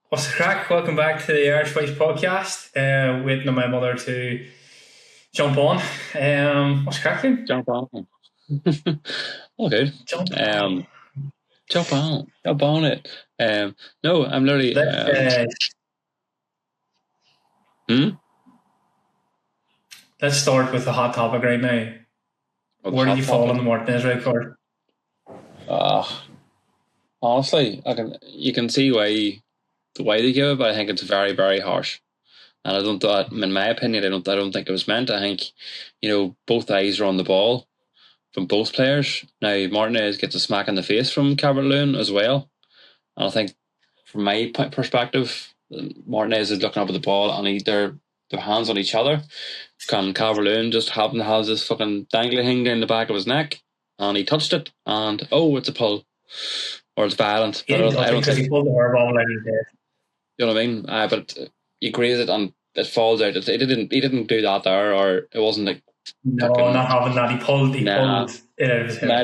What's the crack? Welcome back to the Irish Voice podcast. Waiting on my mother to jump on. What's cracking? Jump on. All good. Jump on. Jump on it. No, I'm literally. Let's start with the hot topic right now. Where do you fall on the Martinez red card? Honestly, you can see why they give it, but I think it's very, very harsh. And I don't. In my opinion, I don't think it was meant. I think, both eyes are on the ball from both players. Now Martinez gets a smack in the face from Calvert-Lewin as well, and I think, from my perspective, Martinez is looking up at the ball and their hands on each other. Can Calvert-Lewin just happen to have this fucking dangly thing down the back of his neck, and he touched it, and it's a pull, or it's violent. He didn't touch it because he pulled the hairball out of his head. You know what I mean? But he grazed it and it falls out. He didn't do that there, or it wasn't like. No, not having that. He pulled it out of his head.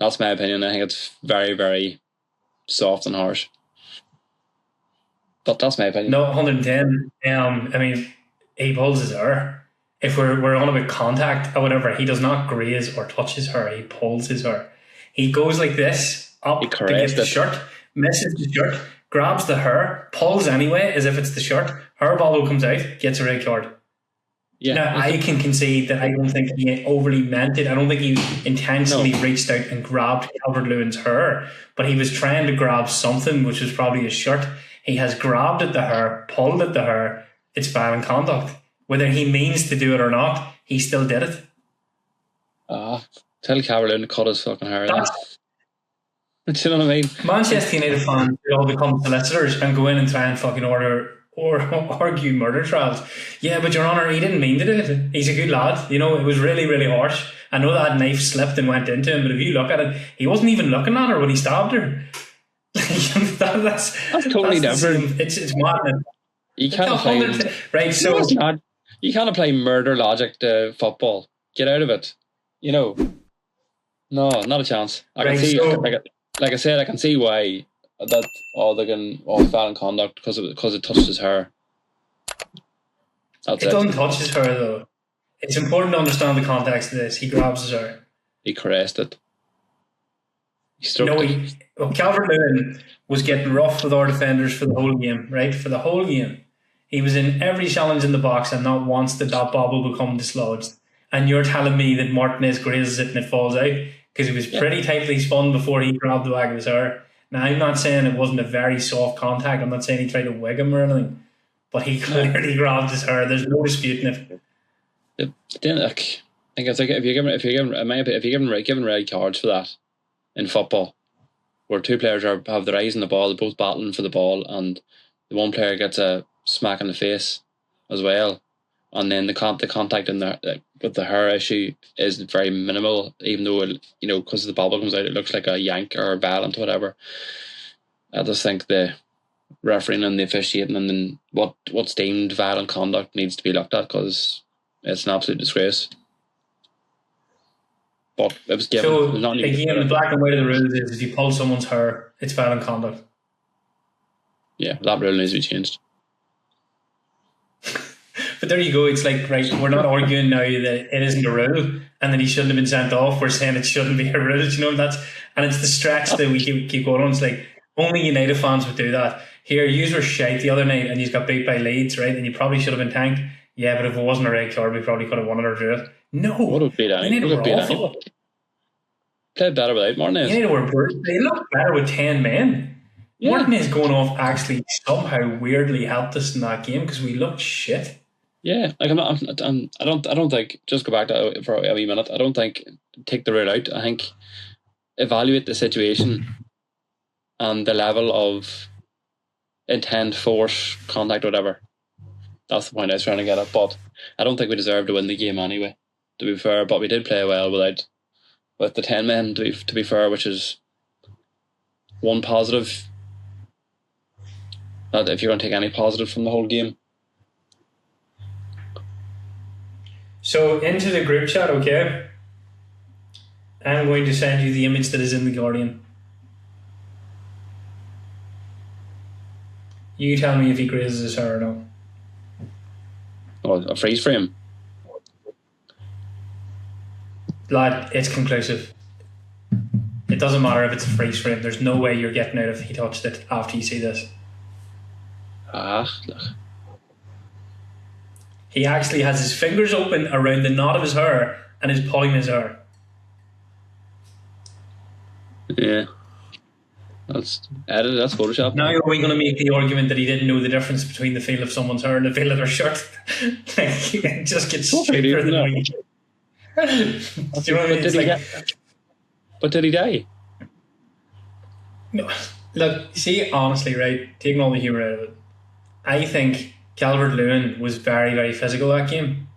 That's my opinion. I think it's very, very soft and harsh. But that's my opinion. No, 110. I mean, he pulls his hair. If we're on about contact or whatever, he does not graze or touch his hair. He pulls his hair. He goes like this up to get the shirt, misses the shirt, grabs the hair, pulls anyway as if it's the shirt. Hair ball comes out, gets a red card. Yeah, now, I can concede that I don't think he overly meant it. I don't think he intentionally reached out and grabbed Calvert-Lewin's hair, but he was trying to grab something, which was probably his shirt. He has grabbed at the hair, pulled at the hair. It's violent conduct. Whether he means to do it or not, he still did it. Tell Calvert-Lewin to cut his fucking hair. Do you know what I mean? Manchester United fans will all become solicitors and go in and try and fucking argue murder trials. Yeah, but Your Honour, he didn't mean to do it. He's a good lad. It was really, really harsh. I know that knife slipped and went into him, but if you look at it, he wasn't even looking at her when he stabbed her. that's totally different. It's madness. You can't play right. So you can't apply murder logic to football. Get out of it. No, not a chance. I can see, like I said, I can see why that violent conduct because it touched his hair. It doesn't touch his hair though. It's important to understand the context of this. He grabs his hair. He caressed it. He stroked it. Calvert-Lewin was getting rough with our defenders for the whole game, right? For the whole game. He was in every challenge in the box and not once did that bobble become dislodged. And you're telling me that Martinez grazes it and it falls out because he was pretty tightly spun before he grabbed the back of his hair. Now, I'm not saying it wasn't a very soft contact. I'm not saying he tried to wig him or anything. But he clearly grabbed his hair. There's no disputing it. If you're given red cards for that in football, where two players have their eyes on the ball, they're both battling for the ball, and the one player gets a smack in the face as well, and then the contact with the hair issue is very minimal, even though because the bubble comes out, it looks like a yank or a violent, whatever. I just think the refereeing and the officiating and then what's deemed violent conduct needs to be looked at because it's an absolute disgrace. But it was given. So again, the black and white of the rules is if you pull someone's hair, it's violent conduct. Yeah, that rule needs to be changed. But there you go. It's like, right, we're not arguing now that it isn't a rule and that he shouldn't have been sent off. We're saying it shouldn't be a rule. And it's the stretch that we keep going on. It's like only United fans would do that. Here, yous were shite the other night and you got beat by Leeds, right? And you probably should have been tanked. Yeah, but if it wasn't a red card, we probably could have won it or drew it. No, United were awful. Played better without Martinez. They looked better with 10 men. Yeah. Martinez going off actually somehow weirdly helped us in that game because we looked shit. Yeah, I don't think, just go back to it for a wee minute, I don't think take the rule out. I think evaluate the situation and the level of intent, force, contact, whatever. That's the point I was trying to get at. But I don't think we deserved to win the game anyway, to be fair. But we did play well with the 10 men, to be fair, which is one positive. Not if you're going to take any positive from the whole game. So into the group chat, okay? I'm going to send you the image that is in the Guardian. You tell me if he grazes her or no. Oh, a freeze frame. Lad, it's conclusive. It doesn't matter if it's a freeze frame. There's no way you're getting out if he touched it after you see this. Look. He actually has his fingers open around the knot of his hair and is pulling his hair. Yeah. That's edited, that's Photoshop. Now are we going to make the argument that he didn't know the difference between the feel of someone's hair and the feel of their shirt? Like, it just gets stupider than what you do. Do you know what I mean? But did he die? No. Look, see, honestly, right, taking all the humour out of it, I think Calvert-Lewin was very, very physical that game.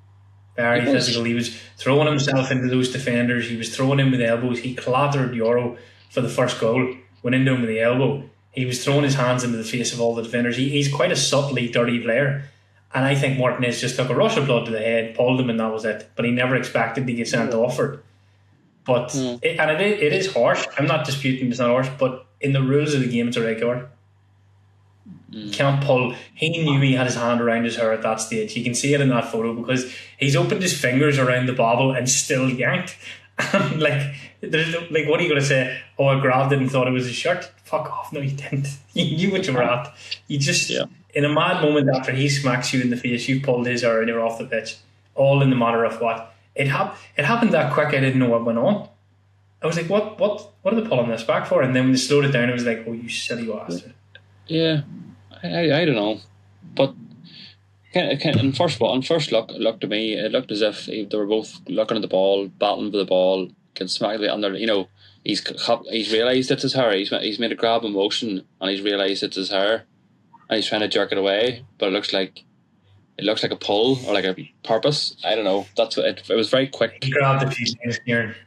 Very physical. He was throwing himself into those defenders. He was throwing in with elbows. He clattered Euro for the first goal. Went into him with the elbow. He was throwing his hands into the face of all the defenders. He's quite a subtly dirty player. And I think Martinez just took a rush of blood to the head, pulled him, and that was it. But he never expected to get sent off for it. But it is harsh. I'm not disputing it's not harsh, but in the rules of the game, it's a red card. Can't pull. He knew he had his hand around his hair at that stage. You can see it in that photo because he's opened his fingers around the bobble and still yanked. like what are you going to say? Oh, I grabbed it and thought it was a shirt. Fuck off. No, you didn't. You knew what you were at. You just in a mad moment after he smacks you in the face, you pulled his hair and you're off the pitch. All in the matter of what? It happened that quick. I didn't know what went on. I was like, what are they pulling this back for? And then when they slowed it down, it was like, oh, you silly bastard. Yeah, I don't know, but and first look to me, it looked as if they were both looking at the ball, battling for the ball, getting smacked under. You know, he's realised it's his hair. He's made a grab in motion, and he's realised it's his hair, and he's trying to jerk it away, but it looks like a pull or like a purpose. I don't know. That's what it was very quick. He grabbed a few things here.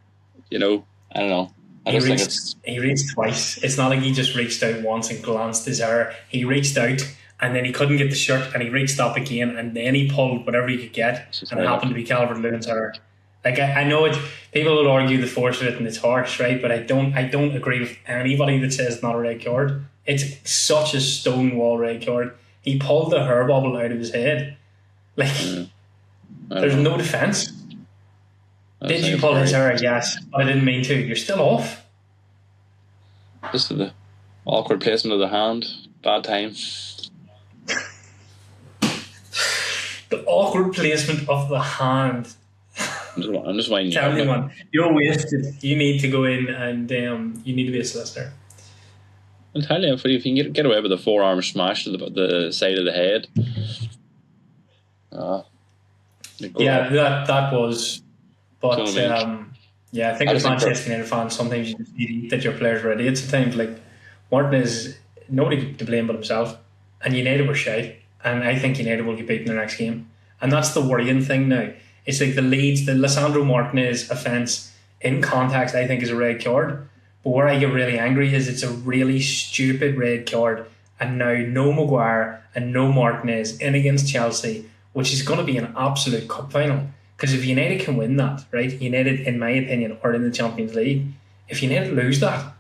You know, I don't know. He reached twice. It's not like he just reached out once and glanced his hair. He reached out and then he couldn't get the shirt and he reached up again and then he pulled whatever he could get and it happened to be Calvert-Lewin's hair. Like I know it. People will argue the force of it and it's harsh, right? But I don't agree with anybody that says it's not a red card. It's such a stonewall red card. He pulled the hair bubble out of his head. Like there's no defence. Did you pull his hair? Yes. I didn't mean to. You're still off. Just the awkward placement of the hand. Bad time. The awkward placement of the hand. I'm just winding Tell me, man. You're wasted. You need to go in and you need to be a solicitor. I'll tell you, if you can get away with a forearm smash to the side of the head. That was... But I think as Manchester United fans, sometimes you just need that your players were idiots at times. Like Martinez, nobody to blame but himself. And United were shite. And I think United will get beaten in their next game. And that's the worrying thing now. It's like the Lisandro Martinez offence in context, I think, is a red card. But where I get really angry is it's a really stupid red card. And now no Maguire and no Martinez in against Chelsea, which is going to be an absolute cup final. Because if United can win that, right, United, in my opinion, are in the Champions League. If United lose that,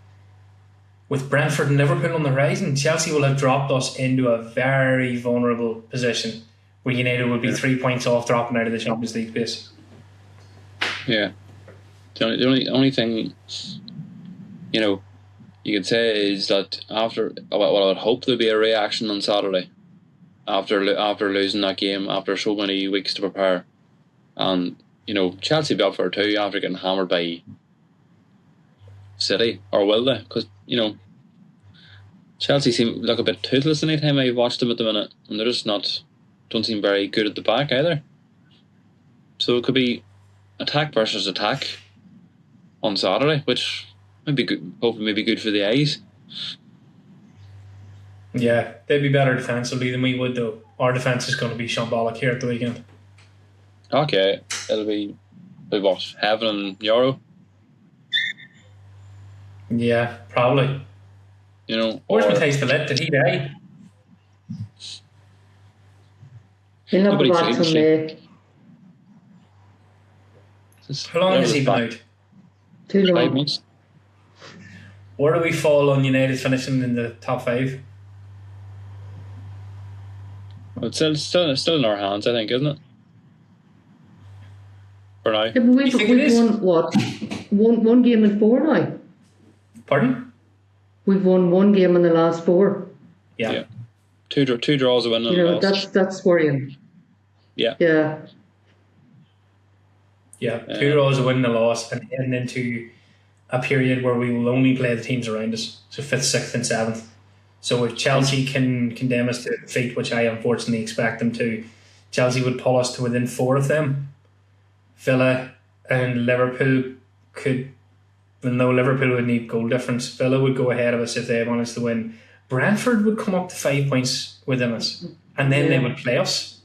with Brentford and Liverpool on the horizon, Chelsea will have dropped us into a very vulnerable position where United will be 3 points off dropping out of the Champions League space. Yeah. The only thing, you could say is that after, well, I would hope there'll be a reaction on Saturday after losing that game, after so many weeks to prepare. And, Chelsea be up for it too after getting hammered by City. Or will they? Because, Chelsea seem like a bit toothless any time I watched them at the minute. And they're just don't seem very good at the back either. So it could be attack versus attack on Saturday, which might be good, hopefully maybe good for the eyes. Yeah, they'd be better defensively than we would though. Our defence is going to be shambolic here at the weekend. Okay, it'll be what? Heaven and Euro? Yeah, probably. Where's Matthijs de Ligt? Did he die? He'll not be back Sunday. How long has he been out? Too long. 5 months. Where do we fall on United finishing in the top 5? It's still in our hands, I think, isn't it? For now. Yeah, but we've won what? One game in 4 now. Pardon? We've won 1 game in the last 4. Yeah. Two draws, a win, and a loss. That's worrying. Yeah. Yeah. Yeah. 2 draws, a win, and a loss, and heading into a period where we will only play the teams around us. So 5th, 6th, and 7th. So if Chelsea can condemn us to defeat, which I unfortunately expect them to, Chelsea would pull us to within 4 of them. Villa and Liverpool could, even though Liverpool would need goal difference, Villa would go ahead of us if they managed to win. Brentford would come up to 5 points within us, and then they would play us.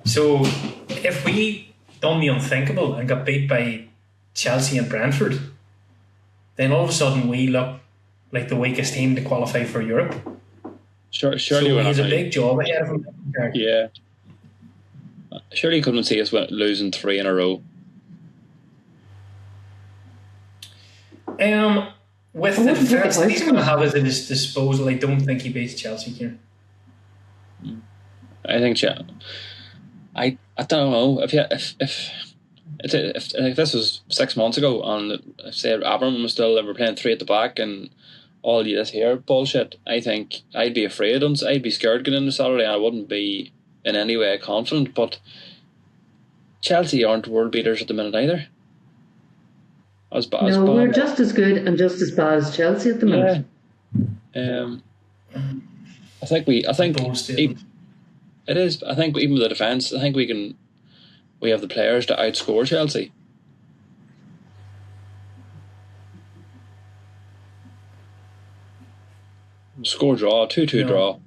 So if we done the unthinkable and got beat by Chelsea and Brentford, then all of a sudden we look like the weakest team to qualify for Europe. Surely so he has a big job ahead of him. Yeah. Surely you couldn't see us losing 3 in a row. With the defence that he's going to have at his disposal, I don't think he beats Chelsea here. I think I don't know if this was 6 months ago and if say Abraham was still ever playing 3 at the back and all this here bullshit, I think I'd be afraid. I'd be scared going into Saturday, and I wouldn't be in any way confident. But Chelsea aren't world beaters at the minute either. We're just as good and just as bad as Chelsea at the minute. I think it is. I think even with the defence, I think we have the players to outscore Chelsea. Score draw, 2-2 draw.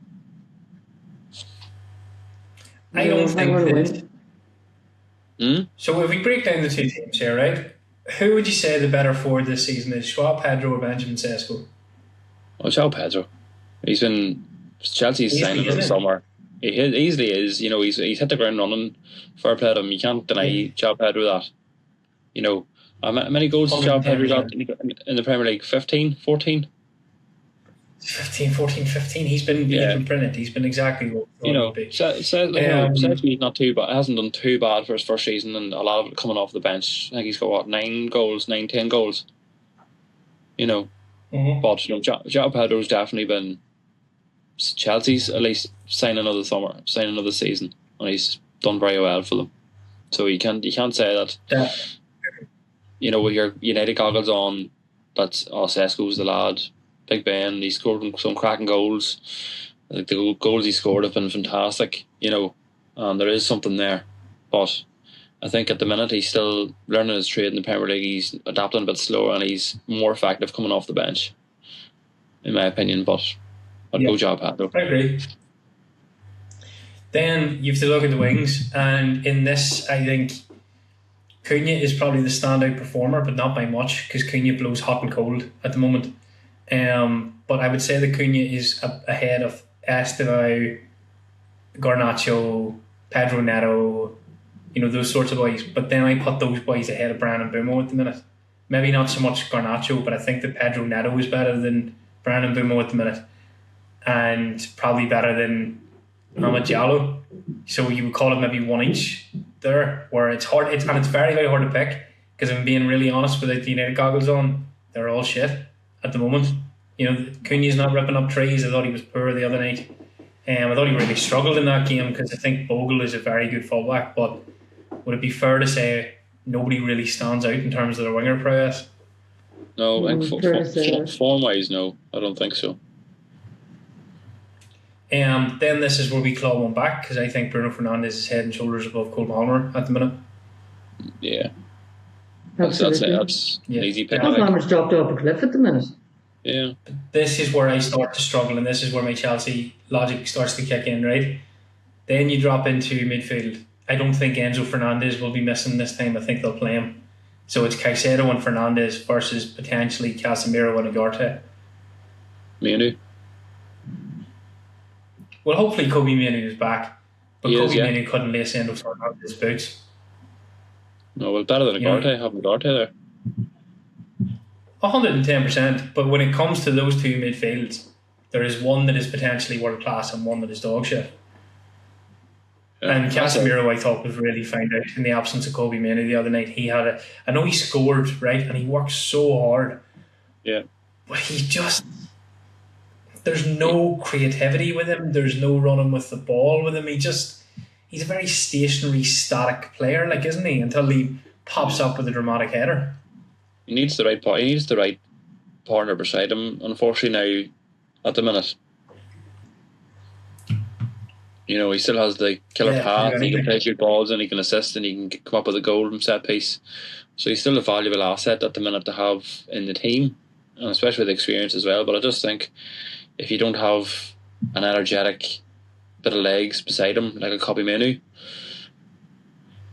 I don't think that. So if we break down the two teams here, right? Who would you say the better forward this season is, Joao Pedro or Benjamin Sesko? Oh, Joao Pedro. He's been Chelsea's signing in the summer. He easily is. He's hit the ground running. Fair play to him. You can't deny Joao Pedro that. How many goals has Joao Pedro got in the Premier League? 15, 14? 15, 14, 15. He's been brilliant. He's been exactly what he would be. He's not too bad. Hasn't done too bad for his first season, and a lot of it coming off the bench. I think he's got 10 goals. But Joao Pedro's definitely been Chelsea's at least sign another season, and he's done very well for them. So you can't say that. With your United goggles on, that's Sesko's the lad. Big Ben, he scored some cracking goals. I think the goals he scored have been fantastic, and there is something there. But I think at the minute he's still learning his trade in the Premier League. He's adapting a bit slower and he's more effective coming off the bench, in my opinion. But I'd go Joao Pedro. I agree. Then you have to look at the wings, and in this, I think Cunha is probably the standout performer, but not by much, because Cunha blows hot and cold at the moment. But I would say that Cunha is ahead of Estevao, Garnacho, Pedro Neto, those sorts of boys. But then I put those boys ahead of Bryan Mbeumo at the minute. Maybe not so much Garnacho, but I think that Pedro Neto is better than Bryan Mbeumo at the minute, and probably better than Amad Diallo. So you would call it maybe one each there, where it's hard. It's very, very hard to pick, because if I'm being really honest, without the United goggles on, they're all shit at the moment. Cunha's not ripping up trees. I thought he was poor the other night. I thought he really struggled in that game, because I think Bogle is a very good fullback, but would it be fair to say nobody really stands out in terms of their winger prowess? No, form-wise, no, I don't think so. Then this is where we claw one back, because I think Bruno Fernandes is head and shoulders above Cole Palmer at the minute. Yeah. That's an easy pick. Palmer's dropped off a cliff at the minute. Yeah. This is where I start to struggle, and this is where my Chelsea logic starts to kick in, right? Then you drop into midfield. I don't think Enzo Fernandez will be missing this time. I think they'll play him. So it's Caicedo and Fernandes versus potentially Casemiro and Ugarte. Manu. Well, hopefully Kobe Manu is back, but Kobe Manu couldn't lace Enzo Fernandez boots. No, well, better than Ugarte. Have Ugarte there. 110%, but when it comes to those two midfields, there is one that is potentially world class and one that is dog shit. And Casemiro, I thought, was really found out in the absence of Kobe Mainoo the other night. I know he scored, right, and he worked so hard. Yeah. But there's no creativity with him. There's no running with the ball with him. He's a very stationary, static player, like, isn't he? Until he pops up with a dramatic header. He needs the right partner beside him. Unfortunately, now at the minute, he still has the killer pass. He can play good balls and he can assist and he can come up with a goal from set piece. So he's still a valuable asset at the minute to have in the team, and especially with experience as well. But I just think if you don't have an energetic bit of legs beside him like a Kobe Mainoo,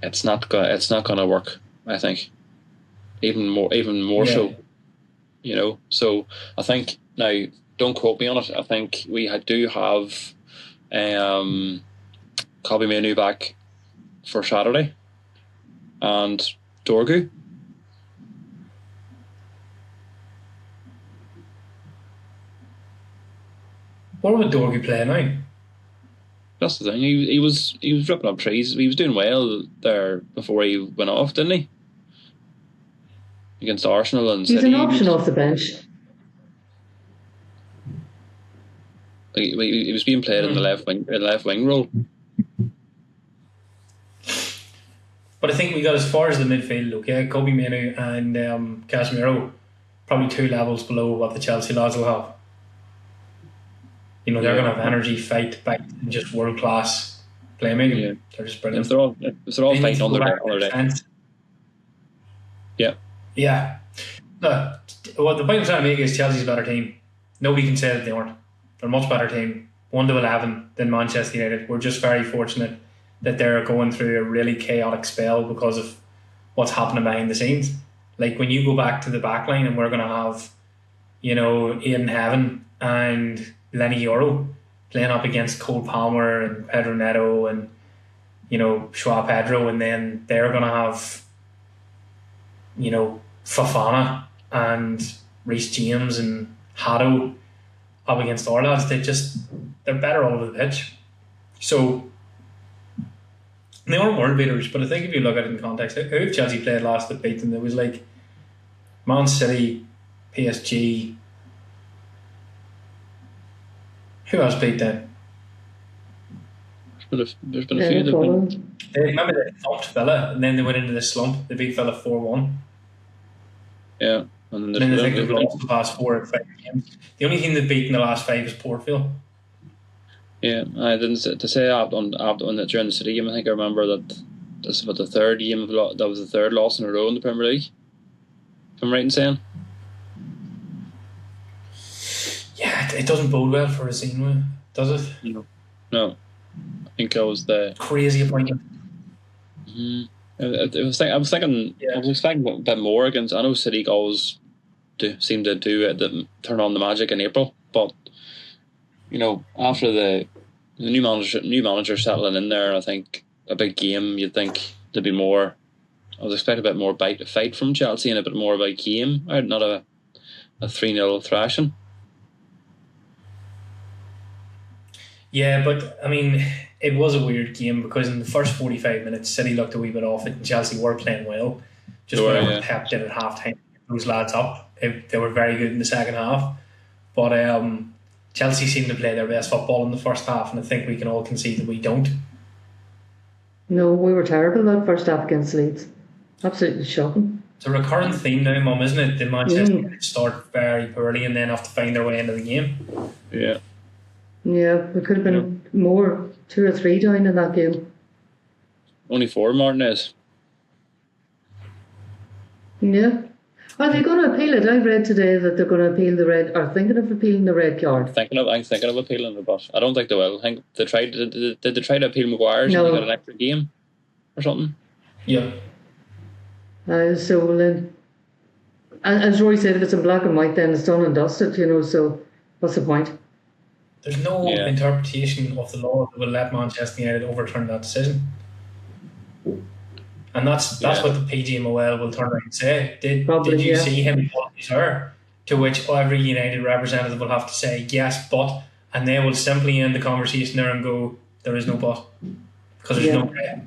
it's not going to work. I think even more so. So I think now, don't quote me on it. I think we do have Kobe Mainoo back for Saturday and Dorgu. What would Dorgu play now? That's the thing. He was ripping up trees. He was doing well there before he went off, didn't he? Against Arsenal and He's City. an option off the bench. He was being played in the left wing role. But I think we got as far as the midfield. Okay, Kobe Mainoo and Casemiro, probably 2 levels below what the Chelsea lads will have. They're going to have energy, fight, back, and just world class playmaking. Yeah. They're just brilliant. If they're all fighting on their defence. Yeah. Yeah. The point I'm trying to make is Chelsea's a better team. Nobody can say that they aren't. They're a much better team, 1-11 than Manchester United. We're just very fortunate that they're going through a really chaotic spell because of what's happening behind the scenes. Like when you go back to the back line and we're going to have, Aidan Heaven and Lenny Yoro playing up against Cole Palmer and Pedro Neto and, Joao Pedro, and then they're going to have, Fofana and Reece James and Hato up against our lads. They're better all over the pitch. So they weren't world beaters, but I think if you look at it in context, who Chelsea played last that beat them? There was like Man City, PSG. Who else beat them? There's been a few that been. Remember they thumped Villa and then they went into the slump. They beat Villa 4-1. Yeah. And then I think they've lost the past 4 or 5 games. The only team they've beaten the last 5 is Portville. Yeah, I didn't to say during the City game. I think I remember that this was the third game that was the third loss in a row in the Premier League. If I'm right in saying. Yeah, it doesn't bode well for Asino, does it? No. I think that was the crazy appointment. I was expecting a bit more against. I know City always seem to turn on the magic in April, but after the new manager settling in there, I think a big game. You'd think there'd be more. I was expecting a bit more fight from Chelsea and a bit more of a game, not a 3-0 thrashing. Yeah, but I mean, it was a weird game because in the first 45 minutes, City looked a wee bit off it and Chelsea were playing well. Just whenever Pep did at half time, those lads up. They were very good in the second half. But Chelsea seemed to play their best football in the first half, and I think we can all concede that we don't. No, we were terrible that first half against Leeds. Absolutely shocking. It's a recurrent theme now, Mum, isn't it? The Manchester United start very poorly and then have to find their way into the game. Yeah. Yeah, we could have been more, 2 or 3 down in that game. Only 4, Martinez. Yeah. Are they going to appeal it? I read today that they're going to appeal the red, or thinking of appealing the red card. I'm thinking of appealing it, but I don't think they will. I think they tried. Did they try to appeal Maguire's and they got an extra game or something? Yeah. So then, as Roy said, if it's in black and white, then it's done and dusted. So what's the point? There's no interpretation of the law that will let Manchester United overturn that decision. And that's what the PGMOL will turn around and say. Did you see him pull his hair? To which every United representative will have to say yes, but, and they will simply end the conversation there and go, there is no but. because there's no way.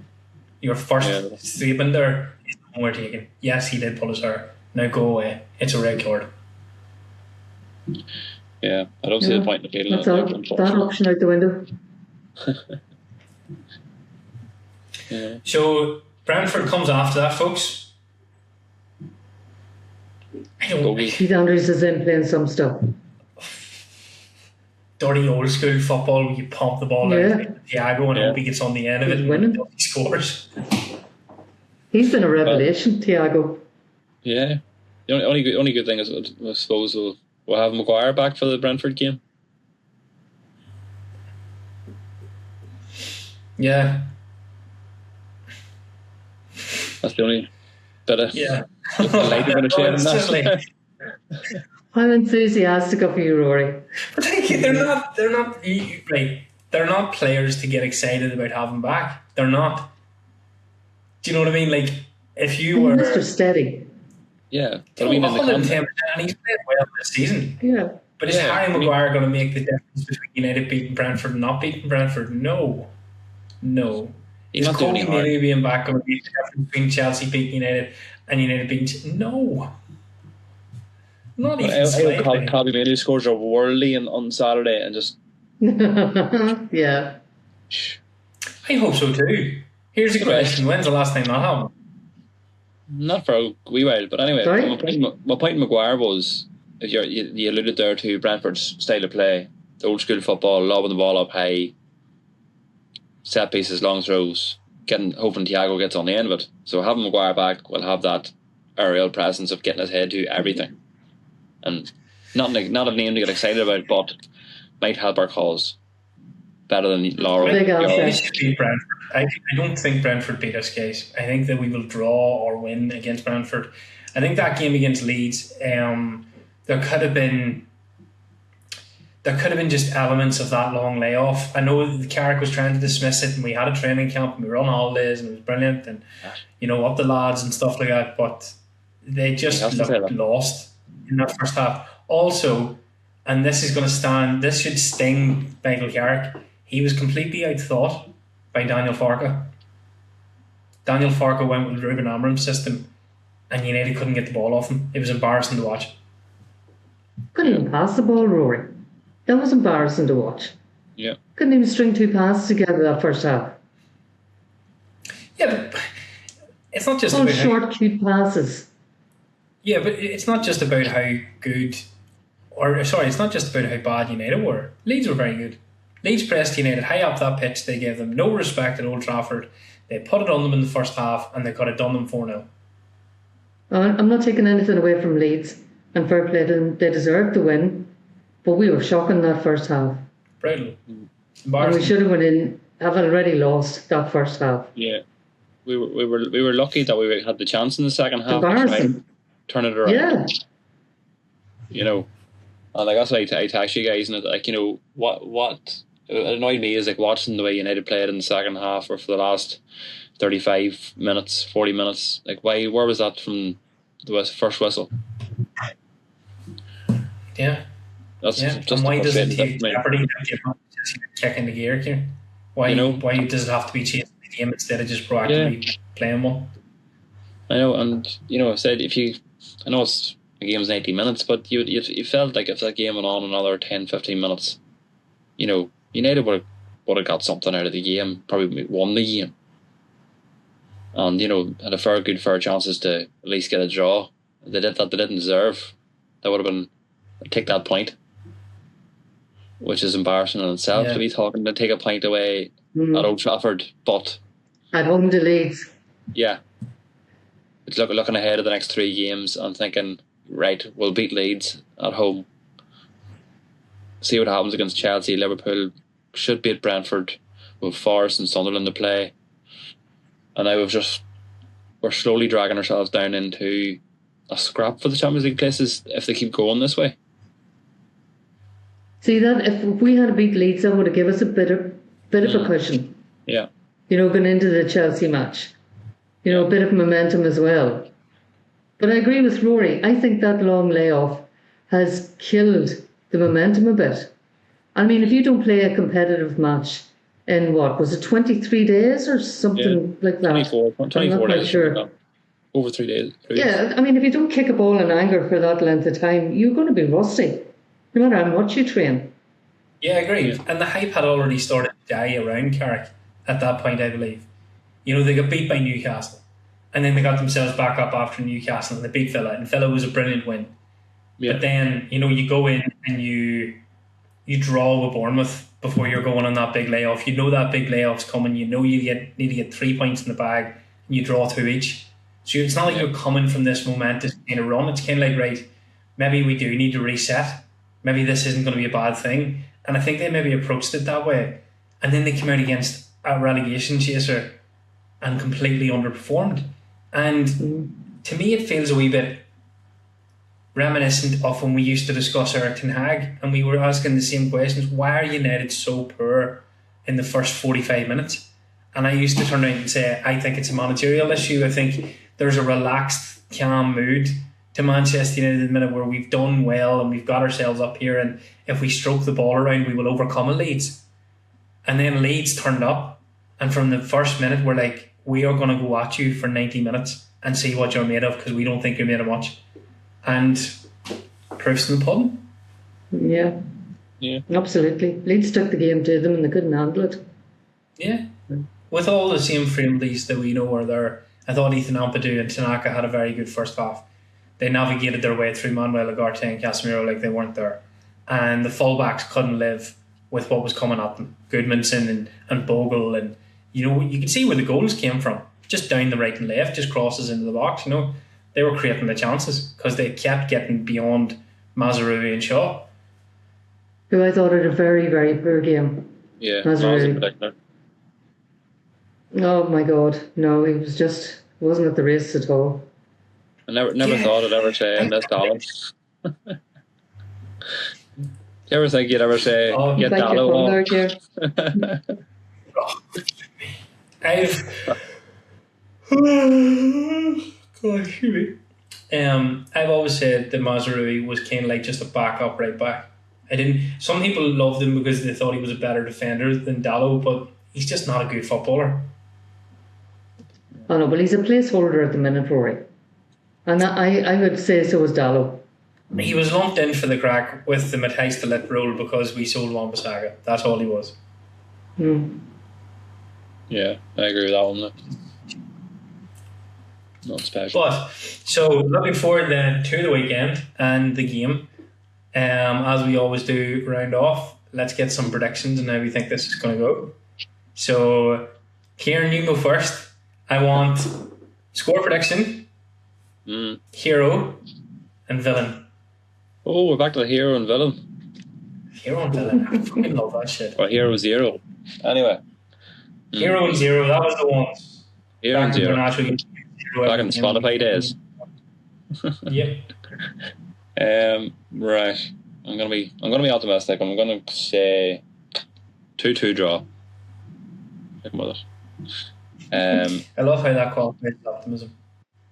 Your first statement there is the one we're taking. Yes, he did pull his hair. Now go away. It's a red card. Yeah, I don't see the point in appealing. That's that option out the window. Yeah. So Brentford comes after that, folks. I don't. Keith Andrews is in playing some stuff. Dirty old school football. You pump the ball out to Thiago and hope he gets on the end of it. Winning. And he scores. He's been a revelation, Thiago. Yeah. The only good thing is, I suppose, we'll have Maguire back for the Brentford game. Yeah. That's the only bit of light I'm going to share in that. I'm enthusiastic of you, Rory. But they're not players to get excited about having back. They're not. Do you know what I mean? Like, if you were Mr. Steady. Yeah, but I mean, in the context, and he's played well this season. Yeah. But is Harry Maguire going to make the difference between United beating Brentford and not beating Brentford? No. Is Cody Mary being back going to make the difference between Chelsea beating United and United beating? No. Not even slightly. Cody Mary scores a worldly on Saturday and just... Yeah. I hope so too. Here's a question. When's the last time that happened? Not for a wee while, but anyway, my point in Maguire was, if you alluded there to Brentford's style of play, the old school football, lobbing the ball up high, set pieces, long throws, hoping Thiago gets on the end of it. So having Maguire back will have that aerial presence of getting his head to everything. And not a name to get excited about, but might help our cause better than Laurel. I don't think Brentford beat us, guys. I think that we will draw or win against Brentford. I think that game against Leeds, there could have been just elements of that long layoff. I know the Carrick was trying to dismiss it, and we had a training camp, and we were on holidays, and it was brilliant, and up the lads and stuff like that. But they just looked lost in that first half. Also, and this should sting Michael Carrick. He was completely outthought by Daniel Farke. Daniel Farke went with Ruben Amorim's system, and United couldn't get the ball off him. It was embarrassing to watch. Couldn't even pass the ball, Rory. That was embarrassing to watch. Yeah. Couldn't even string two passes together that first half. Yeah, but it's not just all about short, cute passes. Yeah, but it's not just about how good, it's not just about how bad United were. Leeds were very good. Leeds pressed United high up that pitch. They gave them no respect at Old Trafford. They put it on them in the first half, and they could have done them 4-0. I'm not taking anything away from Leeds, and fair play to them. They deserved the win, but we were shocking that first half. Brutal. And we should have went in, have already lost that first half. Yeah, we were lucky that we had the chance in the second half to try and turn it around. Yeah. And like that's why I text you guys, and what it annoyed me is like watching the way United played in the second half or for the last 35 minutes, 40 minutes. Like where was that from the first whistle? Yeah. That's just and why does it take jeopardy to give up kick in the gear here? Why does it have to be chasing the game instead of just proactively playing one? I know, and I said I know it's a game's 90 minutes, but you felt like if that game went on another 10-15 minutes, United would have got something out of the game, probably won the game, and had a fair chances to at least get a draw. They didn't deserve. That would have been take that point, which is embarrassing in itself to be talking to take a point away at Old Trafford, but at home to Leeds. Yeah, it's looking ahead of the next 3 games and thinking, right, we'll beat Leeds at home. See what happens against Chelsea, Liverpool, should beat Brentford, with Forest and Sunderland to play. And now we're slowly dragging ourselves down into a scrap for the Champions League places if they keep going this way. See that if we had beat Leeds, that would have given us a bit of a cushion. Yeah. Going into the Chelsea match. A bit of momentum as well. But I agree with Rory. I think that long layoff has killed the momentum a bit. I mean, if you don't play a competitive match in what was it, 23 days or something like that? 24 I'm not quite days. sure. Over 3 days. Yeah, I mean, if you don't kick a ball in anger for that length of time, you're going to be rusty, no matter how much you train. Yeah, I agree. And the hype had already started to die around Carrick at that point, I believe. You know, they got beat by Newcastle. And then they got themselves back up after Newcastle and they beat Villa. And Villa was a brilliant win. Yeah. But then, you know, you go in and you draw with Bournemouth before you're going on that big layoff. You know that big layoff's coming. You know you need to get 3 points in the bag and you draw 2 each. So it's not like you're coming from this momentous kind of run. It's kind of like, right, maybe we do need to reset. Maybe this isn't going to be a bad thing. And I think they maybe approached it that way. And then they came out against a relegation chaser and completely underperformed. And to me, it feels a wee bit reminiscent of when we used to discuss Erik ten Hag and we were asking the same questions. Why are United so poor in the first 45 minutes? And I used to turn around and say, I think it's a managerial issue. I think there's a relaxed, calm mood to Manchester United at the minute where we've done well and we've got ourselves up here, and if we stroke the ball around, we will overcome a Leeds. And then Leeds turned up, and from the first minute, we're like, we are going to go at you for 90 minutes and see what you're made of, because we don't think you're made of much. And proof's in the pudding. Yeah, absolutely. Leeds took the game to them and they couldn't handle it. Yeah, with all the same friendlies that we know are there. I thought Ethan Ampadu and Tanaka had a very good first half. They navigated their way through Manuel Ugarte and Casemiro like they weren't there. And the fullbacks couldn't live with what was coming at them. Goodmanson and Bogle, and you know, you could see where the goals came from. Just down the right and left, just crosses into the box, you know. They were creating the chances because they kept getting beyond Mazraoui and Shaw. Who I thought had a very, very poor game. Yeah, Mazraoui. Oh my God, no, he wasn't at the race at all. I never thought I'd ever say Miss Dallas. Do you ever think you'd ever say get Dallas on? I've always said that Mazraoui was kind of like just a backup right back. Some people loved him because they thought he was a better defender than Dalot, but he's just not a good footballer. Oh no, but he's a placeholder at the minute, Rory. And I would say so was Dalot. He was lumped in for the crack with the Matthijs de Ligt role because we sold Wan-Bissaka. That's all he was. Yeah, I agree with that one. Not special. But so looking forward then to the weekend and the game. As we always do, round off. Let's get some predictions and how we think this is going to go. So, Kieran, you go first. I want score prediction, hero, and villain. Oh, we're back to the hero and villain. Hero and villain. I fucking love that shit. Or hero zero. Anyway. Hero and zero. That was the one. Hero and zero. Back in Spotify days. Yep. Right. I'm gonna be optimistic. I'm gonna say 2-2 draw. I love how that qualifies optimism.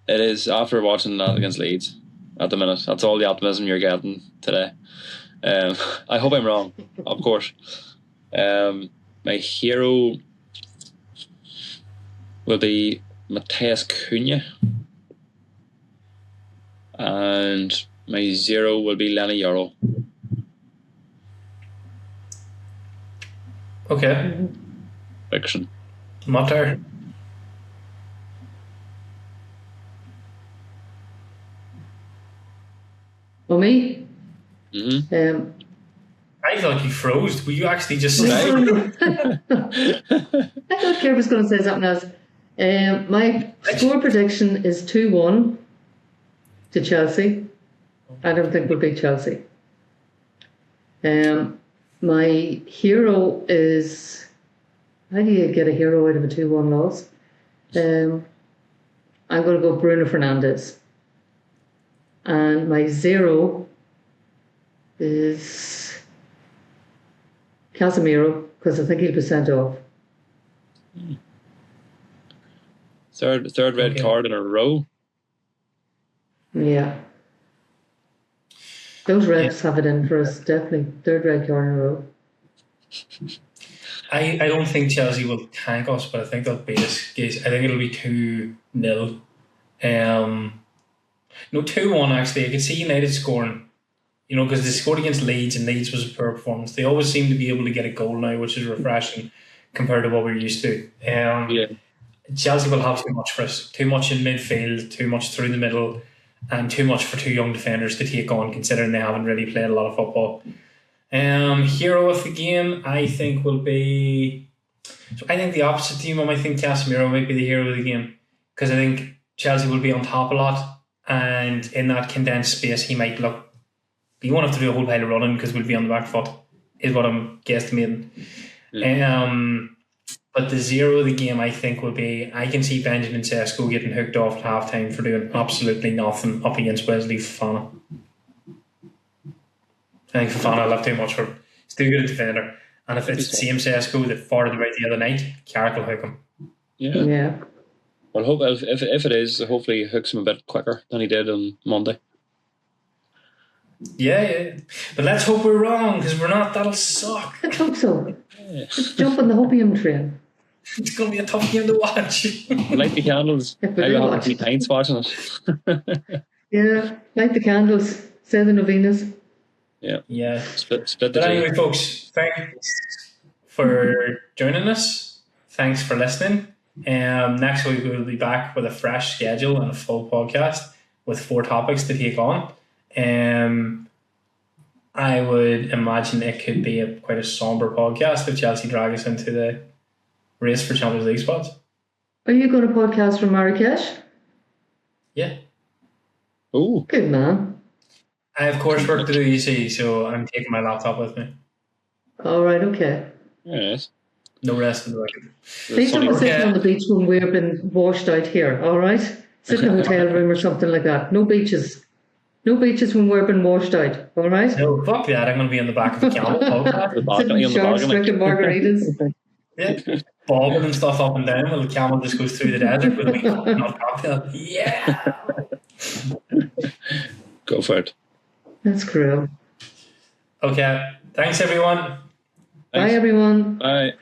It is after watching that against Leeds at the minute. That's all the optimism you're getting today. I hope I'm wrong, of course. My hero will be Matheus Cunha, and my zero will be Lenny Yoro. Okay. Fiction. Mutter. For me? Mm-hmm. I thought you froze. Were you actually just saying? I thought Claire was going to say something else. My score prediction is 2-1 to Chelsea. I don't think we'll beat Chelsea. My hero is... How do you get a hero out of a 2-1 loss? I'm going to go Bruno Fernandes. And my zero is Casemiro, because I think he'll be sent off. Third red card in a row. Yeah. Those Reds have it in for us, definitely. Third red card in a row. I don't think Chelsea will tank us, but I think they'll beat us. Guys. I think it'll be 2-0. No, 2-1 actually. I could see United scoring. Because they scored against Leeds, and Leeds was a poor performance. They always seem to be able to get a goal now, which is refreshing compared to what we're used to. Chelsea will have too much for us. Too much in midfield, too much through the middle, and too much for 2 young defenders to take on, considering they haven't really played a lot of football. Hero of the game, I think, will be... So I think the opposite team. I think Casemiro might be the hero of the game, because I think Chelsea will be on top a lot, and in that condensed space, he might look... He won't have to do a whole pile of running because we'll be on the back foot, is what I'm guesstimating. But the zero of the game, I think, will be... I can see Benjamin Sesko getting hooked off at half-time for doing absolutely nothing up against Wesley Fofana. I think Fofana will have too much for him. He's too good a defender. And if it's the same Sesko that farted away the other night, Carrick will hook him. Yeah. Well, hope if it is, hopefully he hooks him a bit quicker than he did on Monday. Yeah. But let's hope we're wrong, because we're not. That'll suck. I hope so. Just jump on the hopium train. It's going to be a tough game to watch. Light the candles. I will have a few pints watching it. Yeah, light the candles. Say the novenas. Yeah. Split the But anyway, folks, thanks for joining us. Thanks for listening. Next week we'll be back with a fresh schedule and a full podcast with 4 topics to take on. I would imagine it could be quite a somber podcast if Chelsea drag us into the race for Champions League spots. Are you going to podcast from Marrakesh? Yeah. Oh, good man. I have coursework to do, you see, so I'm taking my laptop with me. All right, okay. Yes. No rest in the record. Please don't be sitting on the beach when we've been washed out here, all right? Sit in a hotel room or something like that. No beaches. No beaches when we've been washed out, all right? No, fuck that. I'm going to be in the back of the camel podcast. Sitting sharks drinking margaritas. Yeah, bobbing and stuff up and down while the camel just goes through the desert with a wee cocktail. Yeah. Go for it. That's cruel. Okay. Thanks, everyone. Bye, everyone. Bye.